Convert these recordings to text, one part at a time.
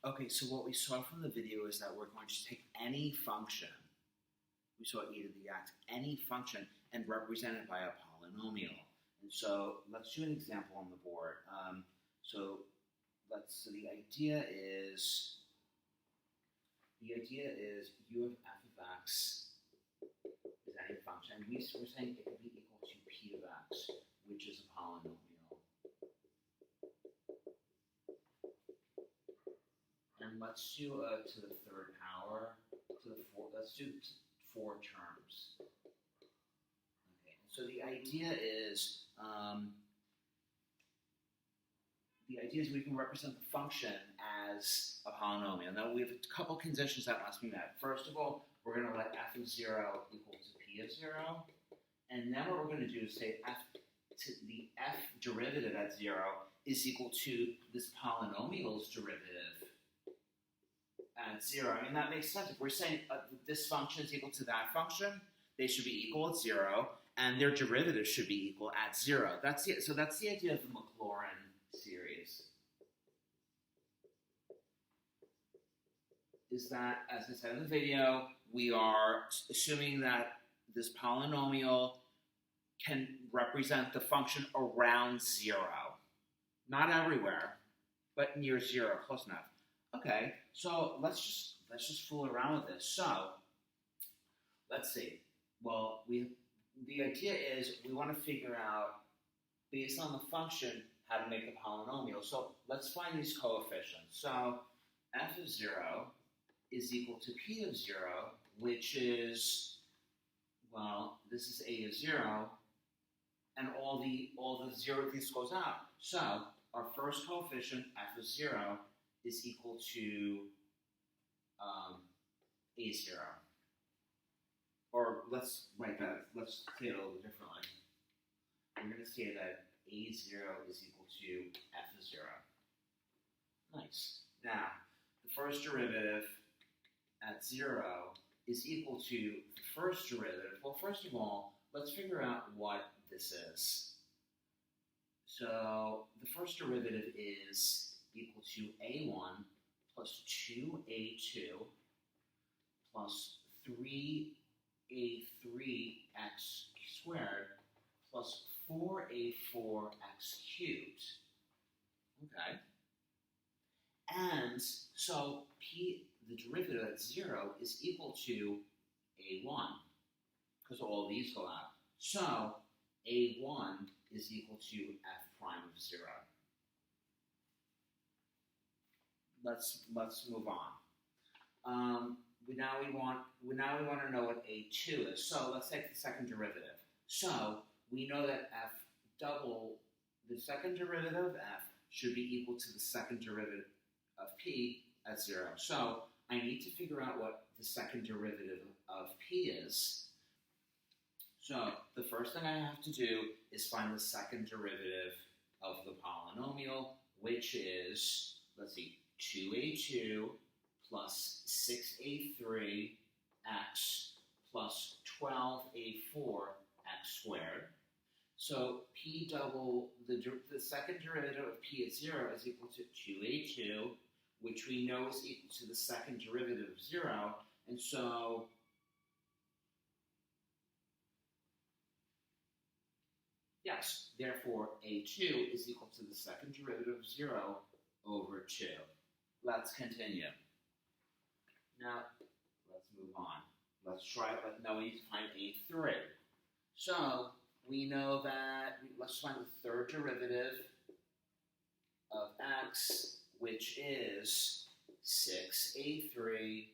Okay, so what we saw from the video is that we're going to take any function, we saw e to the x, any function, and represent it by a polynomial. And so let's do an example on the board. So the idea is u of f of x is any function. And we're saying it could be equal to p of x, which is a polynomial. And let's do to the third power, to the four, let's do 4 terms. Okay, so the idea is we can represent the function as a polynomial. Now we have a couple conditions that must be met. First of all, we're going to let f of 0 equal to p of 0. And then what we're going to do is say the f derivative at 0 is equal to this polynomial's derivative at 0. I mean, that makes sense. If we're saying this function is equal to that function, they should be equal at 0, and their derivative should be equal at 0. That's it. So that's the idea of the Maclaurin series. Is that, as I said in the video, we are assuming that this polynomial can represent the function around 0. Not everywhere, but near 0, close enough. Okay, so let's just fool around with this. So let's see. Well, the idea is we want to figure out, based on the function, how to make the polynomial. So let's find these coefficients. So f of 0 is equal to p of 0, which is, well, this is a of 0, and all the 0 this goes out. So our first coefficient, f of 0, is equal to a0. Or let's write that, let's say it a little differently. We're going to say that a0 is equal to f of 0. Nice. Now, the first derivative at 0 is equal to the first derivative. Well, first of all, let's figure out what this is. So the first derivative is equal to a1 plus 2a2 plus 3a3x squared plus 4a4x cubed. Okay. And so the derivative at 0 is equal to a1, because all these go out. So a1 is equal to f prime of 0. Let's move on. Now we want to know what a2 is. So let's take the second derivative. So we know that the second derivative of f should be equal to the second derivative of p at 0. So I need to figure out what the second derivative of p is. So the first thing I have to do is find the second derivative of the polynomial, which is, let's see, 2a2 plus 6a3x plus 12a4x squared. So p double, the second derivative of p at 0 is equal to 2a2, which we know is equal to the second derivative of 0. And so yes, therefore a2 is equal to the second derivative of 0 over 2. Let's continue. Now, let's move on. Let's try it. Now we need to find a3. So we know that, let's find the third derivative of x, which is 6a3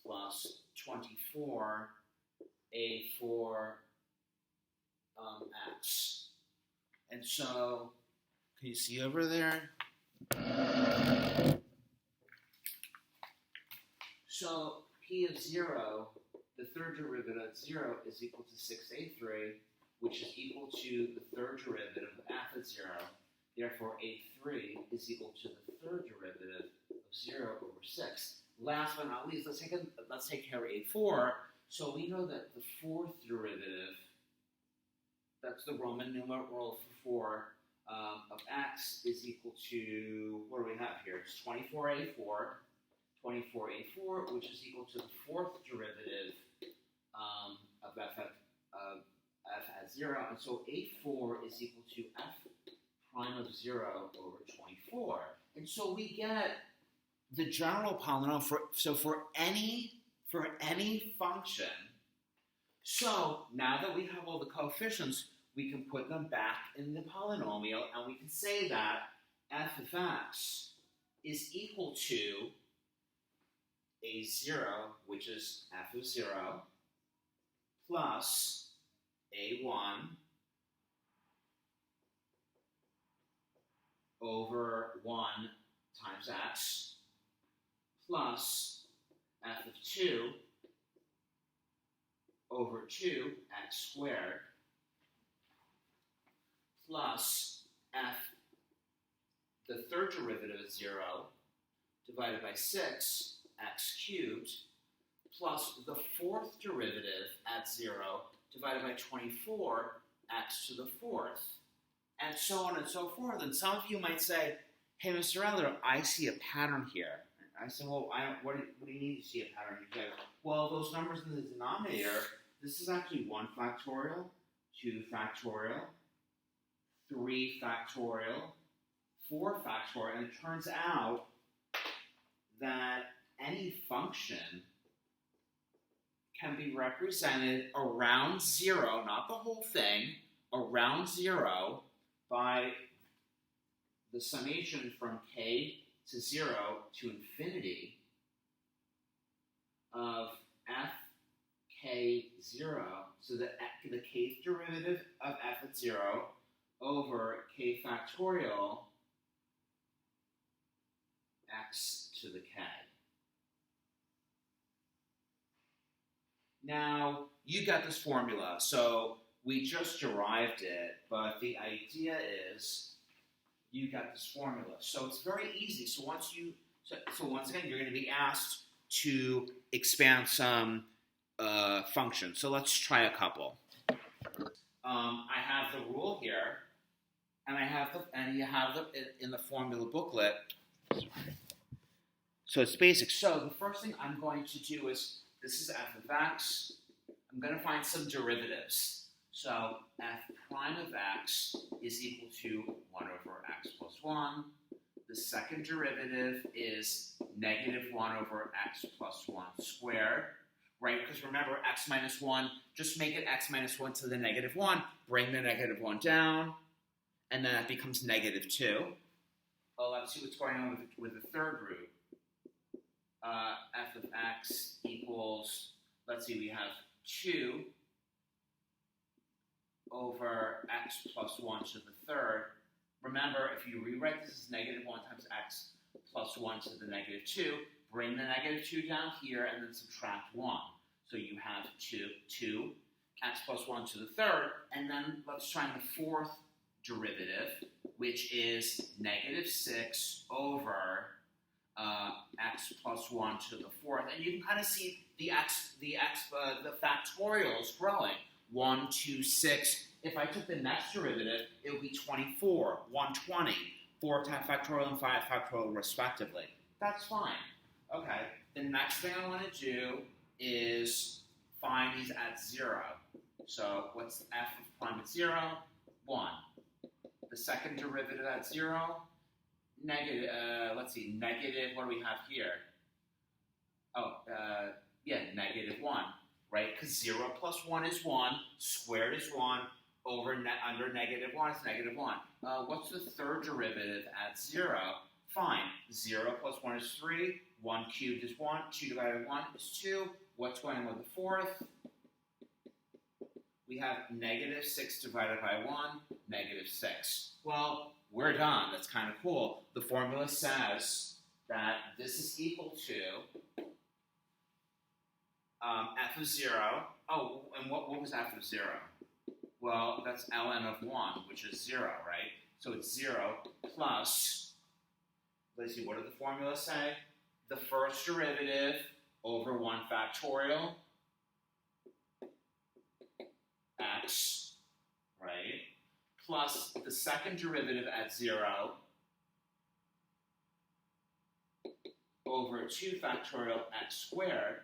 plus 24a4 x. And so, can you see over there? So p of 0, the third derivative of 0 is equal to 6a3, which is equal to the third derivative of f at 0. Therefore, a3 is equal to the third derivative of 0 over 6. Last but not least, let's take care of a4. So we know that the fourth derivative, that's the Roman numeral for 4, of x is equal to, what do we have here? It's 24a4. 24a4, which is equal to the fourth derivative of f at 0. And so a4 is equal to f prime of 0 over 24. And so we get the general polynomial for any function. So now that we have all the coefficients, we can put them back in the polynomial, and we can say that f of x is equal to a0, which is f of 0, plus a1 over 1 times x, plus f of 2 over 2 x squared, plus f, the third derivative is 0, divided by 6 x cubed, plus the fourth derivative at 0, divided by 24 x to the fourth, and so on and so forth. And some of you might say, hey, Mr. Eller, I see a pattern here. I said, well, what do you need to see a pattern? You say, well, those numbers in the denominator, this is actually 1 factorial, 2 factorial, 3 factorial, 4 factorial, and it turns out that any function can be represented around 0, not the whole thing, around 0 by the summation from k to 0 to infinity of fk0, so the kth derivative of f at 0 over k factorial x to the k. Now, you got this formula, so we just derived it, but the idea is you got this formula. So it's very easy. So once again, you're going to be asked to expand some functions. So let's try a couple. I have the rule here, and you have in the formula booklet. So it's basic. So the first thing I'm going to do is, this is f of x. I'm going to find some derivatives. So f prime of x is equal to 1 over x plus 1. The second derivative is negative 1 over x plus 1 squared, right? Because remember, x minus 1, just make it x minus 1 to the negative 1. Bring the negative 1 down, and then that becomes negative 2. Let's see what's going on with the third root. F of x equals, let's see, we have 2 over x plus 1 to the third. Remember, if you rewrite this as negative 1 times x plus 1 to the negative 2, bring the negative 2 down here and then subtract 1. So you have 2 x plus 1 to the third, and then let's try the fourth derivative, which is negative 6 over x plus 1 to the fourth, and you can kind of see the factorial is growing. 1, 2, 6. If I took the next derivative, it would be 24, 120, 4 factorial and 5 factorial respectively. That's fine. Okay, the next thing I want to do is find these at 0. So what's f of prime at 0? 1. The second derivative at 0, negative, let's see, negative, what do we have here? Negative 1, right? Because 0 plus 1 is 1, squared is 1, under negative 1 is negative 1. What's the third derivative at 0? Fine, 0 plus 1 is 3, 1 cubed is 1, 2 divided by 1 is 2. What's going on with the fourth? We have negative 6 divided by 1, negative 6. Well, we're done. That's kind of cool. The formula says that this is equal to f of 0. Oh, and what was f of 0? Well, that's ln of 1, which is 0, right? So it's 0 plus, let's see, what did the formula say? The first derivative over 1 factorial x, right? plus the second derivative at 0 over 2 factorial x squared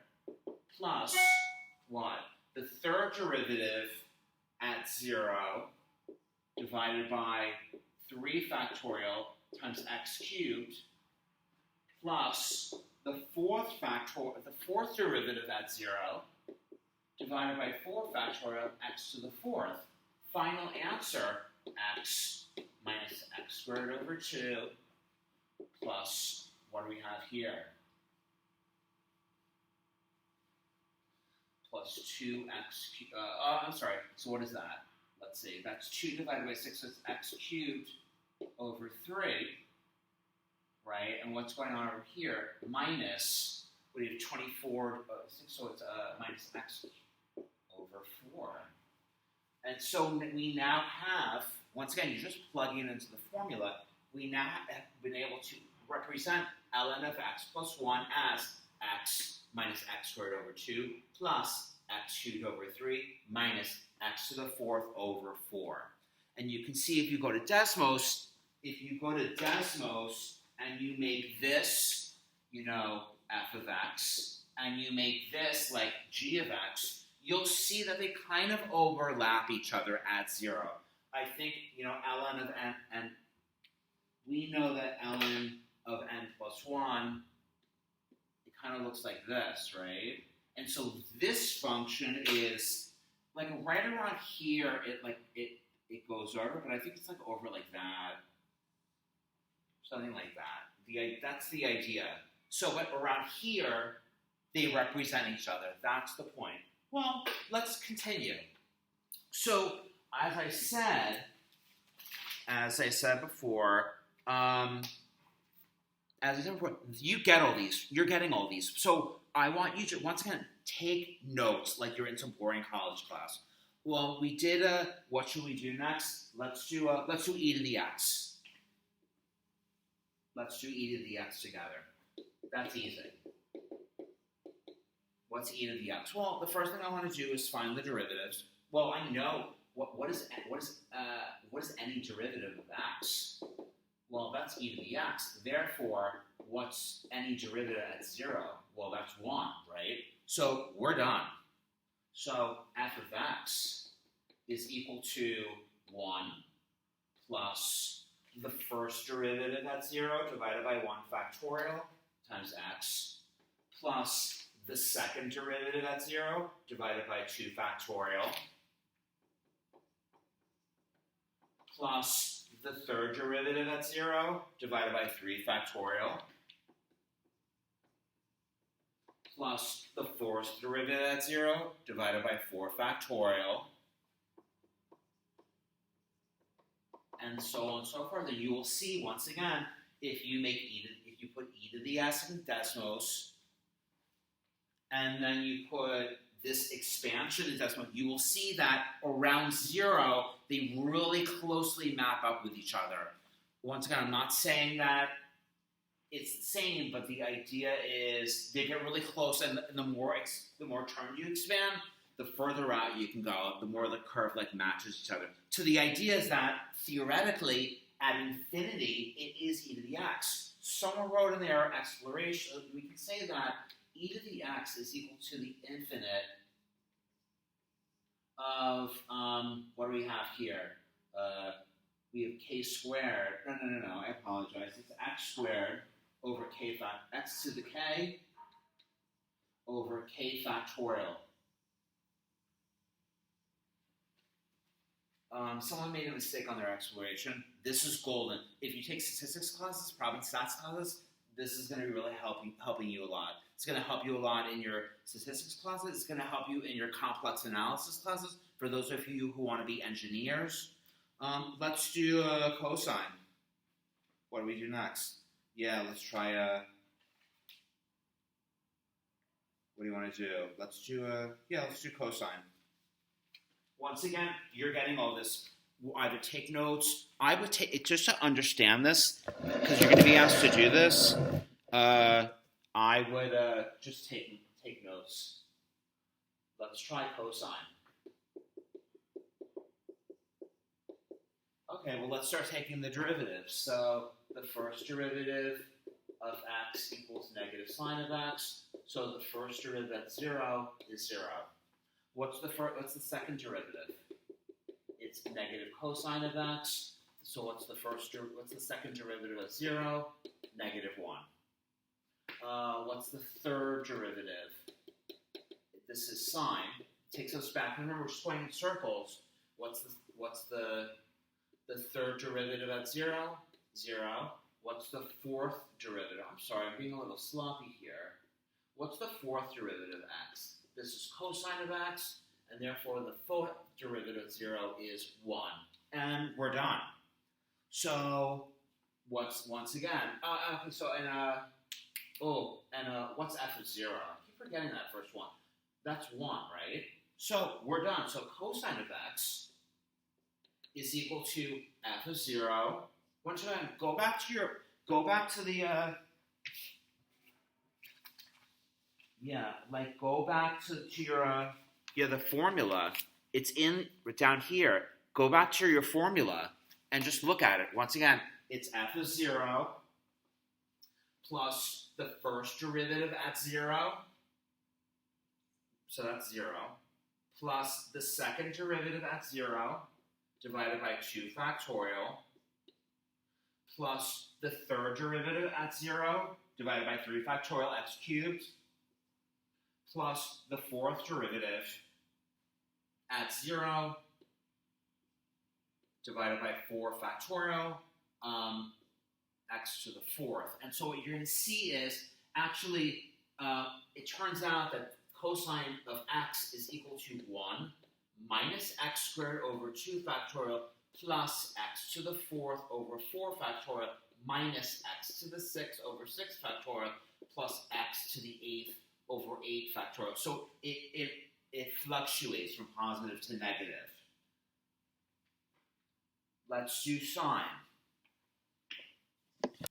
plus what? The third derivative at 0 divided by 3 factorial times x cubed plus the fourth derivative at 0 divided by 4 factorial x to the fourth. Final answer, x minus x squared over 2 plus, what do we have here? Plus 2x, I'm sorry, so what is that? Let's see, that's 2 divided by 6 is x cubed over 3, right? And what's going on over here? Minus, what do you have, 24, so it's minus x over 4. And so we now have, once again, you're just plugging it into the formula, we now have been able to represent ln of x plus 1 as x minus x squared over 2 plus x cubed over 3 minus x to the fourth over 4. And you can see if you go to Desmos, and you make this, f of x, and you make this like g of x, you'll see that they kind of overlap each other at 0. I think, ln of n, and we know that ln of n plus 1, it kind of looks like this, right? And so this function is, like right around here, it goes over, but I think it's like over like that. Something like that. That's the idea. So, but around here, they represent each other. That's the point. Well, let's continue. So, as I said before, you get all these. You're getting all these. So, I want you to, once again, take notes like you're in some boring college class. Well, we did what should we do next? Let's do e to the x. Let's do e to the x together. That's easy. What's e to the x? Well, the first thing I want to do is find the derivatives. Well, I know what is any derivative of x? Well, that's e to the x. Therefore, what's any derivative at 0? Well, that's 1, right? So we're done. So f of x is equal to 1 plus the first derivative at 0 divided by 1 factorial times x plus the second derivative at 0 divided by 2 factorial plus the third derivative at 0 divided by 3 factorial plus the fourth derivative at 0 divided by 4 factorial, and so on and so forth. And you will see, once again, if you put e to the s in Desmos, and then you put this expansion in Desmos, you will see that around 0, they really closely map up with each other. Once again, I'm not saying that it's the same, but the idea is they get really close, and the more terms you expand, the further out you can go, the more the curve matches each other. So the idea is that theoretically, at infinity, it is e to the x. Someone wrote in their exploration, we can say that e to the x is equal to the infinite of, what do we have here? We have k squared. No, I apologize. It's x squared over x to the k over k factorial. Someone made a mistake on their exploration. This is golden. If you take statistics classes, probably stats classes, this is going to be really helping you a lot. It's going to help you a lot in your statistics classes. It's going to help you in your complex analysis classes for those of you who want to be engineers. Let's do a cosine. What do we do next? Yeah, let's try what do you want to do? Let's do cosine. Once again, you're getting all this. Either take notes. I would take it just to understand this, because you're going to be asked to do this. I would just take notes. Let's try cosine. Okay, well, let's start taking the derivatives. So the first derivative of x equals negative sine of x. So the first derivative at 0 is 0. What's the second derivative? It's negative cosine of x. So what's the second derivative of 0? Negative 1. What's the third derivative? This is sine. Takes us back. Remember, we're just going in circles. What's the third derivative at 0? 0. What's the fourth derivative? I'm sorry, I'm being a little sloppy here. What's the fourth derivative of x? This is cosine of x, and therefore the fourth derivative of 0 is 1. And we're done. So, what's once again? Okay, so what's f of 0? I keep forgetting that first one. That's 1, right? So we're done. So cosine of x is equal to f of 0. Once again, go back to the the formula. It's down here. Go back to your formula and just look at it. Once again, it's f of 0 plus the first derivative at 0. So that's 0. Plus the second derivative at 0 divided by 2 factorial. Plus the third derivative at 0 divided by 3 factorial x cubed. Plus the fourth derivative at 0 divided by 4 factorial x to the fourth. And so what you're going to see is actually it turns out that cosine of x is equal to 1 minus x squared over 2 factorial plus x to the fourth over 4 factorial minus x to the 6th over 6 factorial plus x to the 8th over 8 factorial. So it fluctuates from positive to negative. Let's do sine.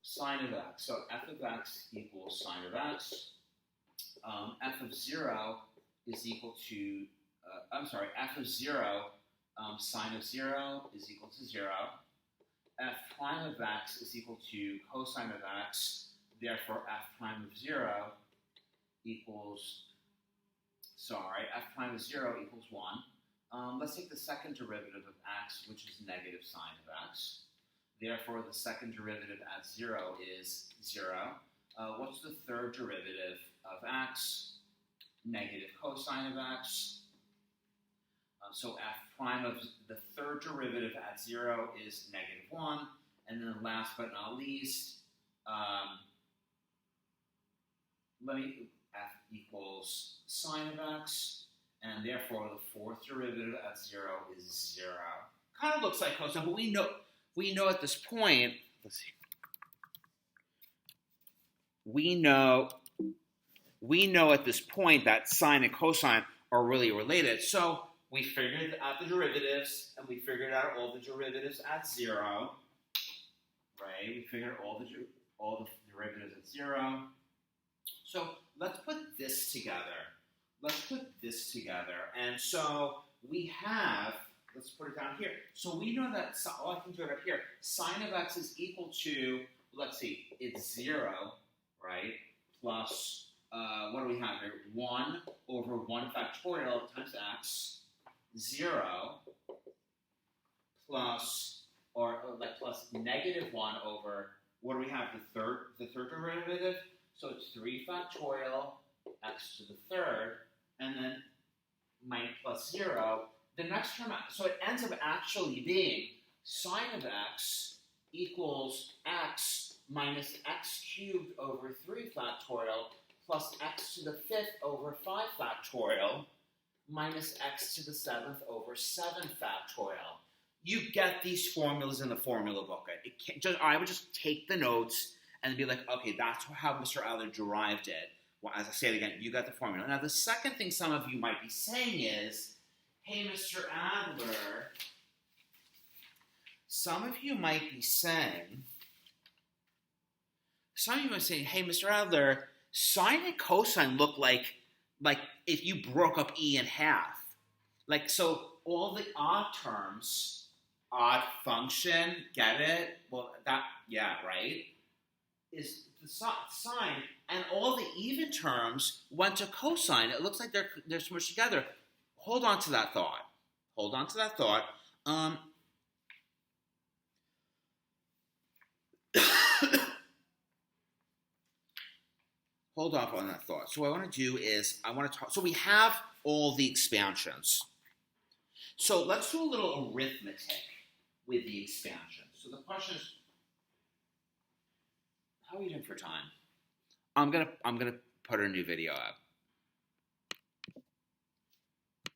Sine of x. So f of x equals sine of x. F of 0 is equal to, f of 0, sine of 0 is equal to 0. F prime of x is equal to cosine of x. Therefore, f prime of 0 equals, f prime of 0 equals 1. Let's take the second derivative of x, which is negative sine of x. Therefore, the second derivative at 0 is 0. What's the third derivative of x? Negative cosine of x. So f prime of the third derivative at 0 is negative 1. And then last but not least, f equals sine of x. And therefore, the fourth derivative at 0 is 0. Kind of looks like cosine, but we know at this point, let's see. We know at this point that sine and cosine are really related. So we figured out the derivatives, and we figured out all the derivatives at 0. Right? We figured all the derivatives at 0. So let's put this together. And so we have, let's put it down here. So we know that, I can do it up here. Sine of x is equal to, let's see, it's 0, right? Plus, what do we have here? 1 over 1 factorial times x. 0 plus, plus negative 1 over, what do we have? The third derivative. So it's 3 factorial x to the third, and then minus plus 0. The next term, so it ends up actually being sine of x equals x minus x cubed over 3 factorial plus x to the 5th over 5 factorial minus x to the 7th over 7 factorial. You get these formulas in the formula book. I would just take the notes and be like, okay, that's how Mr. Adler derived it. Well, as I say it again, you got the formula. Now, the second thing some of you might be saying is, hey, Mr. Adler, some of you might be saying, hey, Mr. Adler, sine and cosine look like if you broke up E in half. So all the odd terms odd function, get it? Well, that, yeah, right? Is the sine, and all the even terms went to cosine. It looks like they're smushed together. Hold on to that thought. Hold on to that thought. Hold off on that thought. So what I want to do is I want to talk. So we have all the expansions. So let's do a little arithmetic with the expansions. So the question is, how are you doing for time? I'm gonna put a new video up.